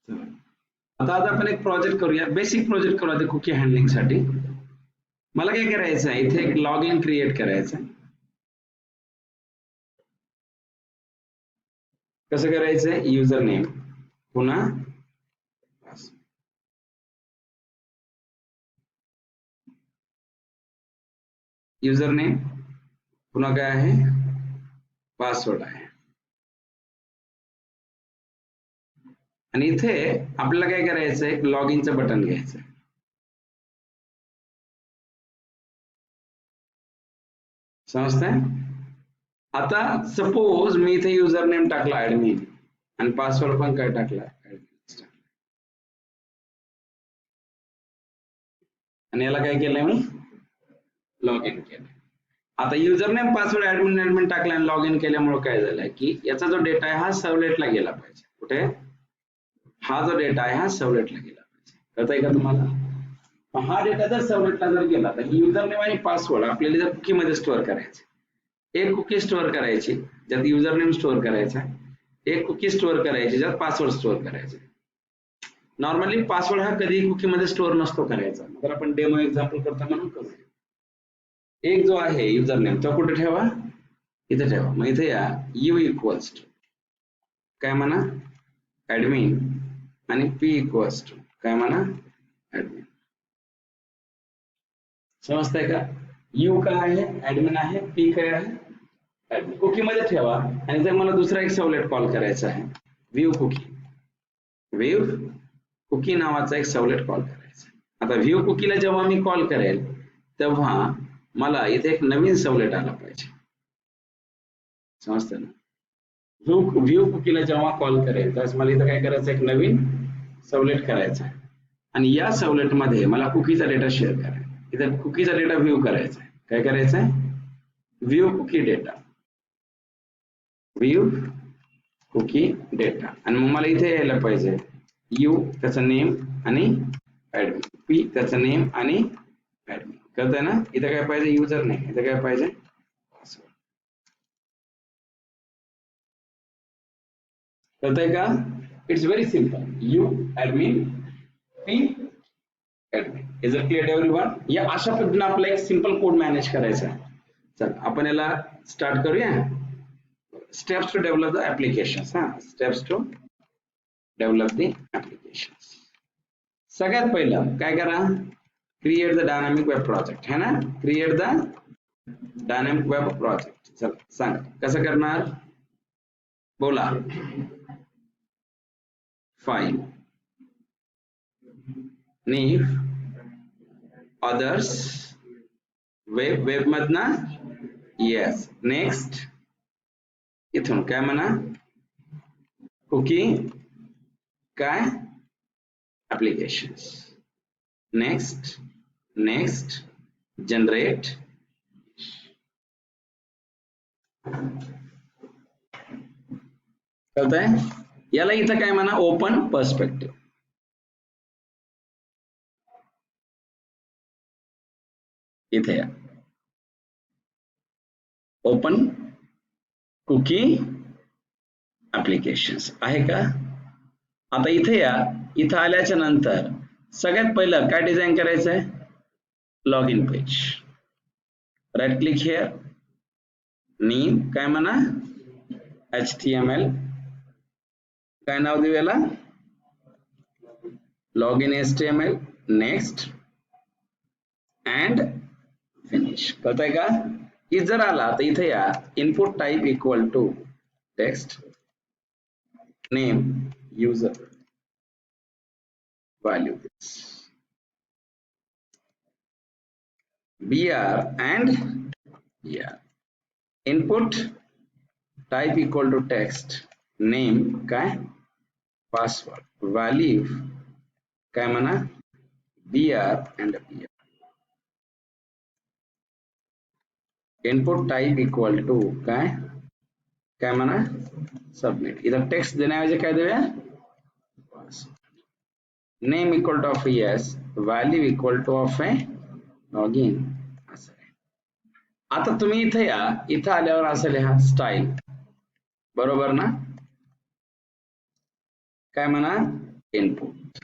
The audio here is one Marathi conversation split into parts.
आता आपण एक प्रोजेक्ट करूया, बेसिक प्रोजेक्ट करूया कुकी हँडलिंग साठी. मला काय करायचं आहे, इथे एक लॉग इन क्रिएट करायचं आहे. कसं करायचंय, युजर नेम पुन्हा युजर नेम पुन्हा काय आहे, पासवर्ड आहे. आणि इथे आपल्याला काय करायचंय, एक लॉग इनचं बटन घ्यायचं. समजतंय. आता सपोज मी इथे युजर नेम टाकला ऍडमिन आणि पासवर्ड पण काय टाकला, आणि याला काय केलंय, मी लॉग इन केलं. आता युजर नेम पासवर्ड ऍडमिन टाकला आणि लॉग इन केल्यामुळे काय झालंय की याचा जो डेटा आहे हा सर्वलेटला गेला पाहिजे. कुठे, हा जो डेटा आहे हा सर्वलेटला गेला पाहिजे. कळतंय का तुम्हाला. हा डेटा जर सर्वलेटला जर गेला तर युजर नेम आणि पासवर्ड आपल्याला जर कुकी मध्ये स्टोअर करायचे, एक कुकी स्टोअर करायची ज्यात युजर नेम स्टोअर करायचा, एक कुकी स्टोअर करायची ज्यात पासवर्ड स्टोअर करायचे. नॉर्मली पासवर्ड हा कधी कुकी मध्ये स्टोअर नसतो करायचा, तर आपण डेमो एक्झाम्पल करता म्हणून करूया. एक जो आहे युजर नेम तो कुठे ठेवा, इथे ठेवा. मग इथे या यू इक्वल्स टू काय म्हणा, ऍडमिन, आणि पी इक्वल्स टू काय म्हणा, ऍडमिन. समजतंय का. यू काय आहे, ऍडमिन आहे, पी काय आहे, ऍडमिन. कुकी मध्ये ठेवा. आणि जर मला दुसरा एक सर्वलेट कॉल करायचा आहे, व्ह्यू कुकी, व्ह्यू कुकी नावाचा एक सर्वलेट कॉल करायचा. आता व्ह्यू कुकीला जेव्हा मी कॉल करेल तेव्हा मला इथे एक नवीन सर्वलेट आला पाहिजे. समजतं ना. व्ह्यू कुकीला जेव्हा कॉल करेल त्यावेळेस मला इथं काय करायचं, एक नवीन सर्वलेट करायचा आहे. आणि या सर्वलेट मध्ये मला कुकीचा डेटा शेअर करायचा. इथे कुकीचा डेटा व्ह्यू करायचा आहे. काय करायचं आहे, view cookie data, view cookie data. आणि मग मला इथे यायला पाहिजे यू त्याचं नेम आणि ऍडमिन, पी त्याचं नेम आणि ऍडमिन. कळतंय ना. इथे काय पाहिजे, युजर नेम, इथे काय पाहिजे, पासवर्ड. कळतंय का. It's very simple. You admin, P admin. Is it clear everyone. या अशा पद्धतीने आपला एक सिंपल कोड मॅनेज करायचा आहे. चल आपण याला स्टार्ट करूया. Steps to develop the applications. Steps to develop the applications. सगळ्यात पहिलं काय करा, create the dynamic web project है ना. Create the dynamic web project. चल सांग कसं करणार, बोला. फाइल, नीफ, अदर्स, वेब, वेब मधना, येस. नेक्स्ट, इथून काय म्हणा, कुकी काय, ऍप्लिकेशन्स. Next, next, generate. कळतंय. याला इथं काय म्हणा, ओपन पर्स्पेक्टिव्ह. इथे या ओपन कुकी ऍप्लिकेशन्स आहे का. आता इथे या, इथं आल्याच्या नंतर सगळ्यात पहिलं काय डिझाईन करायचं आहे, log in page. Right click here, name काय म्हणा, HTML. काय नाव देऊ याला, log in HTML. Next and finish. कळतंय का. ही जर आला तर इथे या, input type equal to text, name, user, value this, br and yeah. Input type equal to text, name काय, password, value काय म्हणा, br and br. Input type equal to काय काय म्हणा, submit. इथं टेक्स्ट देण्याऐवजी काय देऊया, name equal two of yes, value equal two of log n. असं आहे. आता तुम्ही इथे या, इथं आल्यावर असं लिहा स्टाईल, बरोबर ना. काय म्हणा, input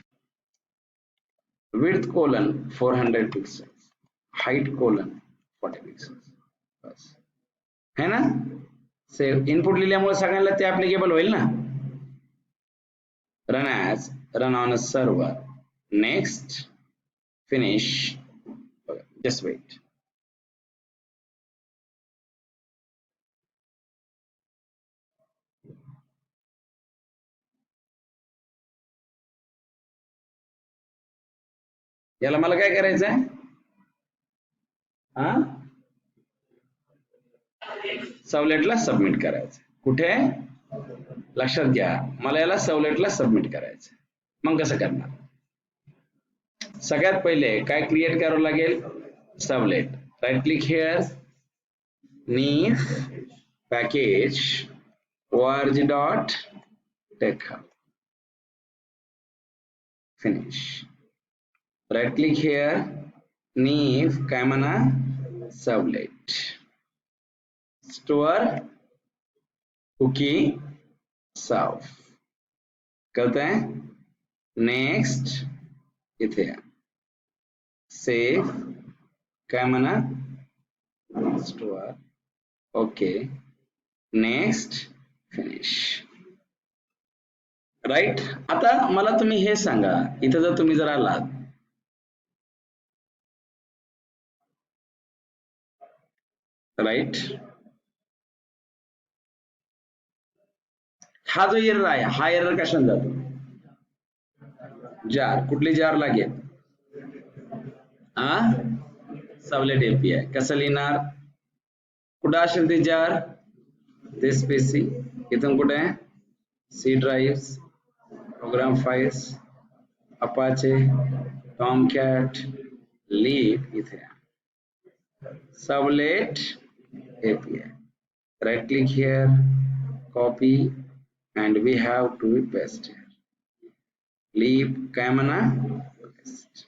width colon 400 pixels, height colon 40 pixels, बस है ना. सेव इनपुट लिहिल्यामुळे सगळ्यांना ते ऍप्लिकेबल होईल ना. run on a server, next, finish. Just wait. याला मला काय करायचं आहे, हा सवलेटला सबमिट करायचं. कुठे लक्षात घ्या, मला याला सवलेटला सबमिट करायचं. मग कसं करणार, सगळ्यात पहिले काय क्रिएट करावं लागेल, सबलेट. राईट क्लिक हिअर, नीफ package warje dot tech, finish. Right click here, नीफ काय म्हणा, सबलेट, स्टोअर कुकी साफ करते हैं. नेक्स्ट इथे सेव काय म्हणा, store, okay, next, finish. Right. आता मला तुम्ही हे सांगा, इथे जर तुम्ही जर आलात, राईट, हा जो एरर आहे, हा एरर कशाने जातो, जार, कुठली जार लागेल, हा सबलेट एपीआय. कसं लिहिणार, कुठं असेल ते जार, ते स्पेसी, इथून कुठे आहे, C drive, program files, Apache, Tomcat, लीप, इथे servlet API. Right click here, copy, and we have to paste here. Leap काय म्हणा, paste.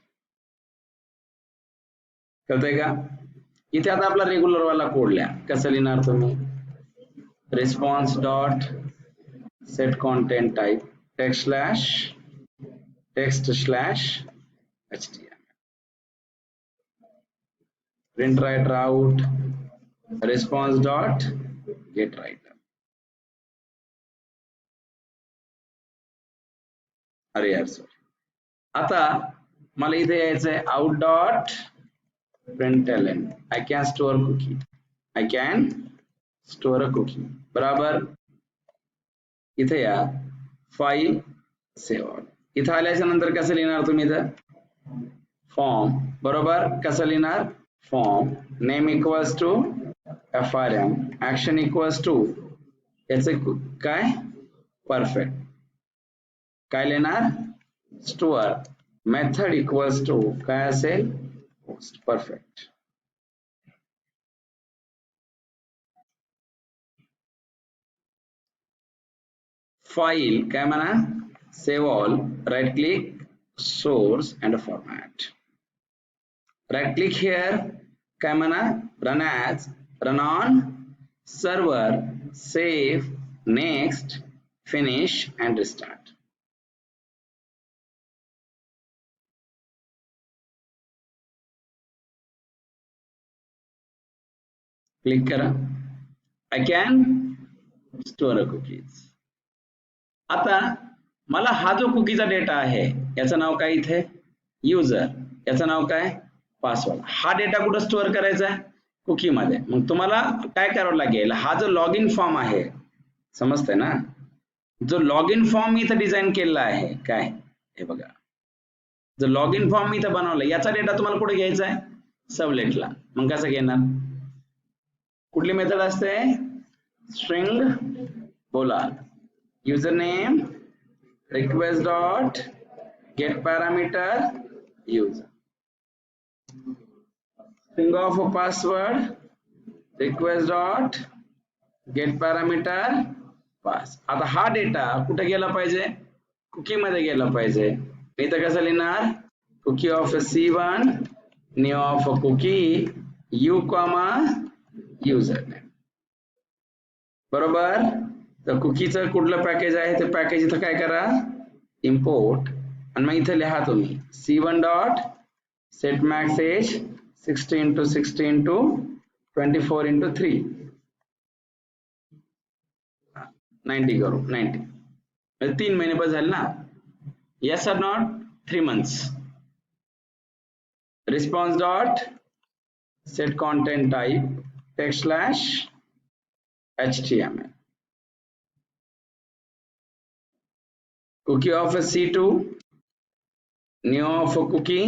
कळतंय का. इथे आता आपला रेग्युलर वाला कोड लिहा. कसं लिहिणार तुम्ही, response dot set content type text slash html, print writer out, response dot get writer. अरे यार सॉरी, आता मला इथे यायचंय out dot println, I can store cookie, I can store a cookie. बराबर. इथे या, फाईल, सेव्ह. इथे आल्याच्या नंतर कसं लिहिणार तुम्ही, इथं फॉर्म, बरोबर. कसं लिहिणार, form name equals to frm, action equals to याचे काय, परफेक्ट. काय लिहिणार, स्टोअर, मेथड इक्वल्स टू काय असेल, पोस्ट, परफेक्ट. फाईल काय म्हणा, save all, right click, source and format. Right click here, काय म्हणा, run as, run on server, save, next, finish and restart. Click करा, I can store a cookies. आता मला हा जो कुकीचा डेटा आहे याचं नाव काय, इथे युजर, याचं नाव काय, पासवर्ड. हा डेटा कुठं स्टोअर करायचा आहे, कुकी मध्ये. मग तुम्हाला काय करावं लागेल, हा जो लॉग इन फॉर्म आहे, समजतंय ना, जो लॉग इन फॉर्म मी इथं डिझाईन केलेला आहे, काय हे बघा, जो लॉग इन फॉर्म मी इथं बनवला, याचा डेटा तुम्हाला कुठे घ्यायचा आहे, सबलेटला. मग कसं घेणार, कुठली मेथड असते, स्ट्रिंग, बोला, username request dot get parameter user, string of a password request dot get parameter pass. आता हा डेटा कुठे गेला पाहिजे, कुकी मध्ये गेला पाहिजे. इथं कसं लिहिणार, cookie of c1 new of a cookie u user name, बरोबर. तर कुकीचं कुठलं पॅकेज आहे ते पॅकेज इथं काय करा, इम्पोर्ट आणि मग इथे लिहा तुम्ही C1 dot set max age 60 into 60 into 24 into 3 90 करू 90 म्हणजे 3 महिने बस झाले ना. येस और not 3 months. Response dot set content type text slash HTML. Cookie of a C2 new of a cookie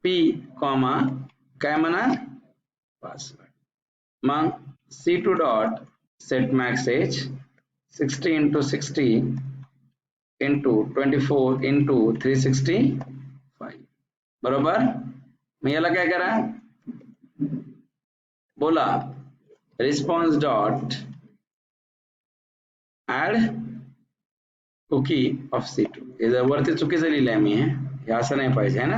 P comma काय म्हणा password. मग C2 dot set max age 60 into 60 into 24 into 365 बरोबर. मग याला काय करा बोला response dot add cookie of C2. हे जर वरती चुकीचं लिहिलंय मी हे असं नाही पाहिजे है ना.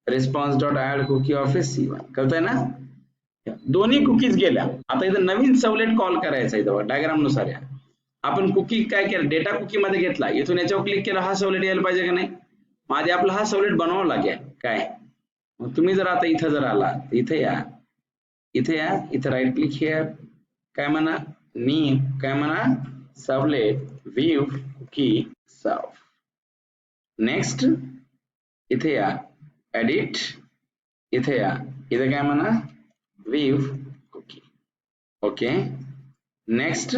Response dot add cookie of C1 कळतंय ना. दोन्ही कुकीज गेल्या. आता इथं नवीन सवलेट कॉल करायचा इथं डायग्राम नुसार या. आपण कुकी काय केलं डेटा कुकी मध्ये घेतला इथून याच्यावर क्लिक केलं हा सवलेट यायला पाहिजे का नाही. माझे आपला हा सवलेट बनवावा लागेल काय. मग तुम्ही जर आता इथं जर आला इथे या इथं राईट क्लिक हिअर काय म्हणा नी काय म्हणा सर्वलेट व्ह्यू कुकी सर्व. नेक्स्ट इथे या एडिट इथे या इथे काय म्हणा व्ह्यू कुकी. ओके नेक्स्ट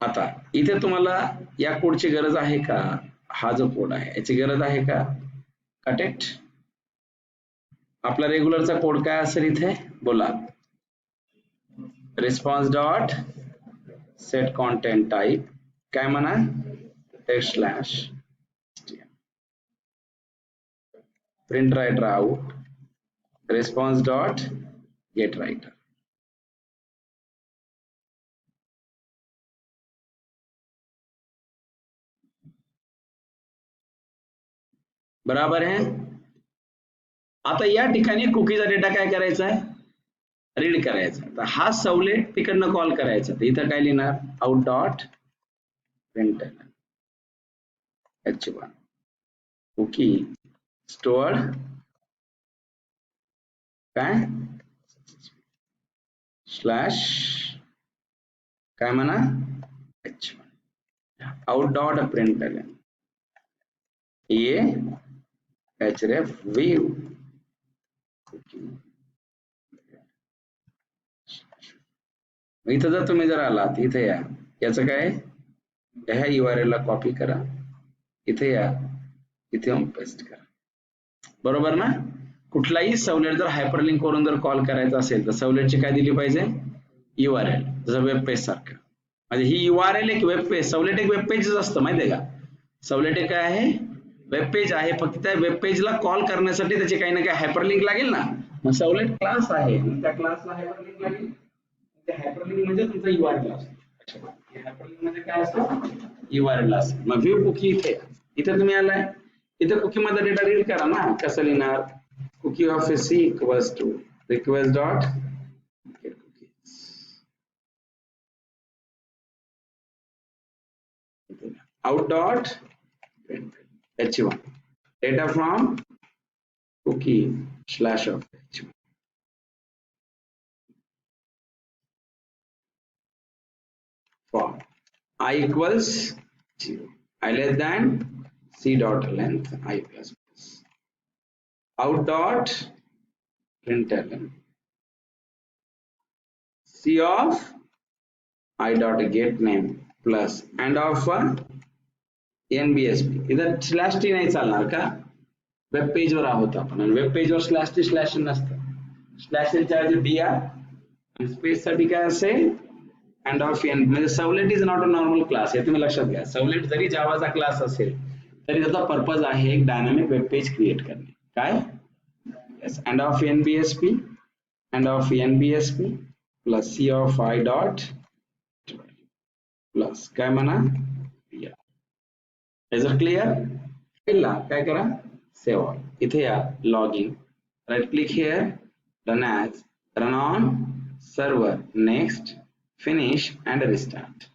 आता इथे तुम्हाला या कोडची गरज आहे का. हा जो कोड आहे याची गरज आहे का. कटेक्ट आपला रेग्युलरचा कोड काय असेल इथे बोला response dot set content type काय म्हणा text slash print writer out response dot gate writer. बराबर आहे. आता या ठिकाणी कुकीचा डेटा काय करायचा आहे रीड करायचा. तर हा सवलेट तिकडनं कॉल करायचा. तर इथं काय लिहिणार out dot print H1 cookie stored काय स्लॅश काय म्हणा H1 आउट डॉट प्रिंट ये href view इथं जर तुम्ही जर आलात इथे या याचं काय ह्या URL ला कॉपी करा इथे या इथे येऊन पेस्ट करा. बरोबर ना. कुठलाही सवलेट जर हायपरलिंक करून जर कॉल करायचा असेल तर सवलेटची काय दिली पाहिजे URL जसं वेब पेज सारखं. म्हणजे ही URL एक वेब पेज सवलेट एक वेब पेजच असतं माहितीये का. सवलेट एक काय आहे वेब पेज आहे. फक्त त्या वेब पेजला कॉल करण्यासाठी त्याची काही ना काही हायपरलिंक लागेल ना. मग सवलेट क्लास आहे त्या क्लासला हायपरलिंक लागेल. ते हायपरलिंक म्हणजे तुमचा URL असतो. हायपरलिंक म्हणजे काय असतं URL असतं. मग व्ह्यू कुकी इथे तुम्ही आलाय इथे कुकी मध्ये डेटा रीड करा ना. कसं लिहिणार cookie of C equals to request dot get cookies out dot H1 data from cookie slash of H1 for I equals 0 I less than C dot length I plus plus out dot println C of I dot get name plus and of NBSP इधर स्लॅश टी नाही चालणार का. वेब पेज वर आहोत आपण आणि वेब पेज वर स्लॅश टी स्लॅश नसतं. स्लॅश च्या ऐवजी डी आणि स्पेस साठी काय असेल अँड ऑफ एन म्हणजे servlet is not a normal class. हे तुम्ही लक्षात घ्या. सवलेट जरी जावाचा क्लास असेल तरी त्याचा पर्पज आहे एक डायनामिक वेब पेज क्रिएट करणे. काय yes and of NBSP plus C of I dot plus काय म्हणा is it clear. काय करा सेव्ह ऑल इथे या log in right click here run as run on server next finish and restart.